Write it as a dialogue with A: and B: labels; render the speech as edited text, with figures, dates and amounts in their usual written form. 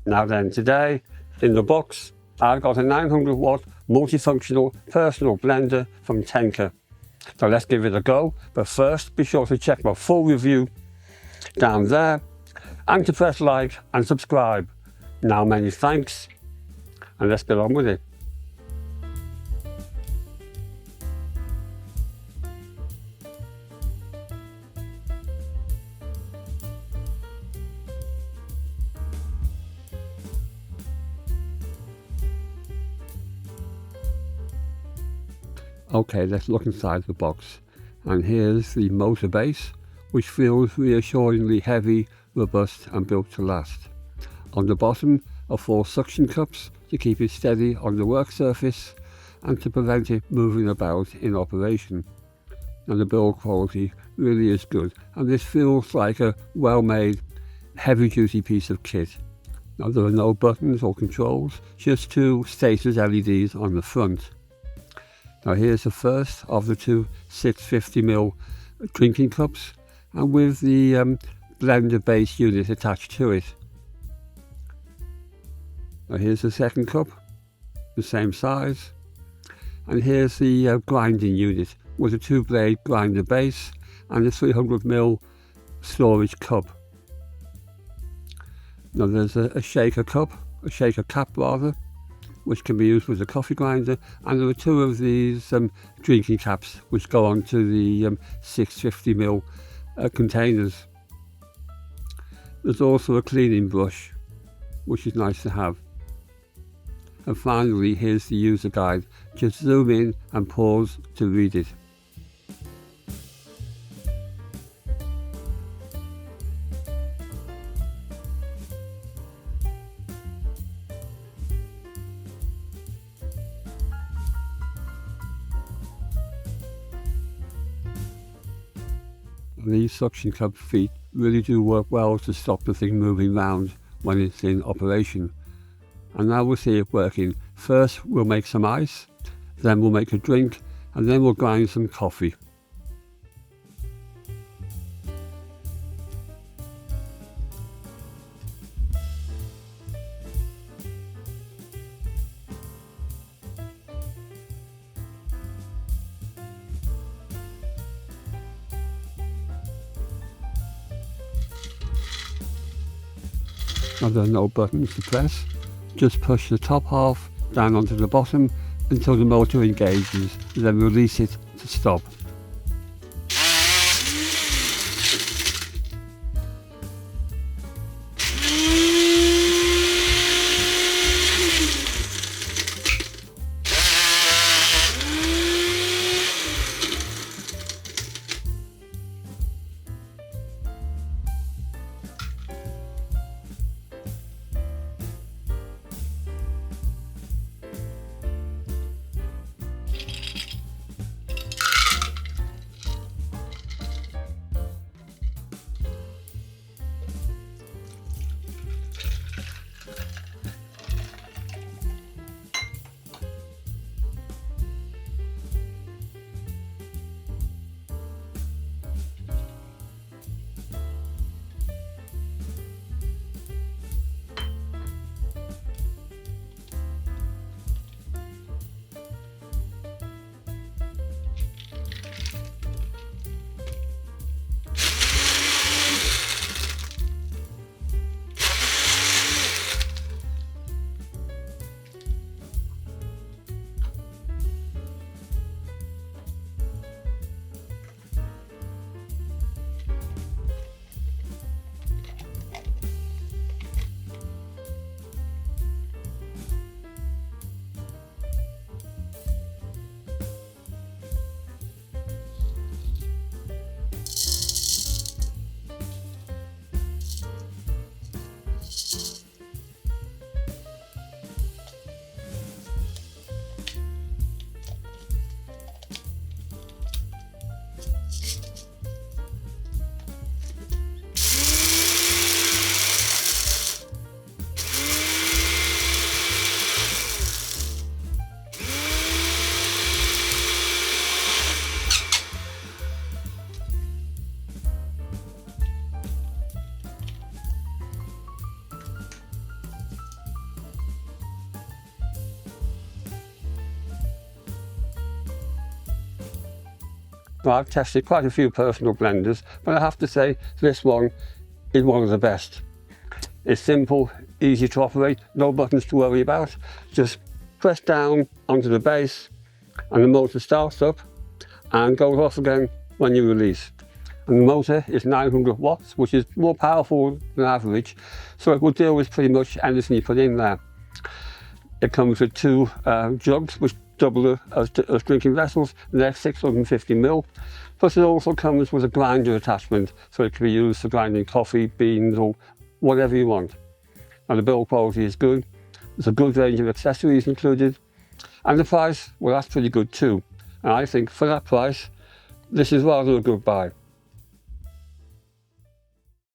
A: Now then, today in the box I've got a 900 watt multifunctional personal blender from Tenka. So let's give it a go, but first be sure to check my full review down there and to press like and subscribe. Now many thanks, and let's get on with it. Okay, let's look inside the box, and here's the motor base, which feels reassuringly heavy, robust and built to last. On the bottom are 4 suction cups to keep it steady on the work surface and to prevent it moving about in operation. And the build quality really is good, and this feels like a well-made, heavy-duty piece of kit. Now there are no buttons or controls, just 2 status LEDs on the front. Now here's the first of the 2 650ml drinking cups, and with the blender base unit attached to it. Now here's the second cup, the same size, and here's the grinding unit with a 2-blade grinder base and a 300ml storage cup. Now there's a shaker cap rather, which can be used with a coffee grinder, and there are 2 of these drinking caps which go onto the 650ml containers. There's also a cleaning brush, which is nice to have. And finally, here's the user guide. Just zoom in and pause to read it. These suction cup feet really do work well to stop the thing moving round when it's in operation. And now we'll see it working. First we'll make some ice, then we'll make a drink, and then we'll grind some coffee. Now there are no buttons to press, just push the top half down onto the bottom until the motor engages, then release it to stop. Now, I've tested quite a few personal blenders, but I have to say this one is one of the best. It's simple, easy to operate, no buttons to worry about. Just press down onto the base and the motor starts up and goes off again when you release. And the motor is 900 watts, which is more powerful than average, so it will deal with pretty much anything you put in there. It comes with two jugs, which double as drinking vessels, and they're 650 ml. Plus it also comes with a grinder attachment, so it can be used for grinding coffee, beans, or whatever you want. And the build quality is good. There's a good range of accessories included. And the price, well, that's pretty good too. And I think for that price, this is rather a good buy.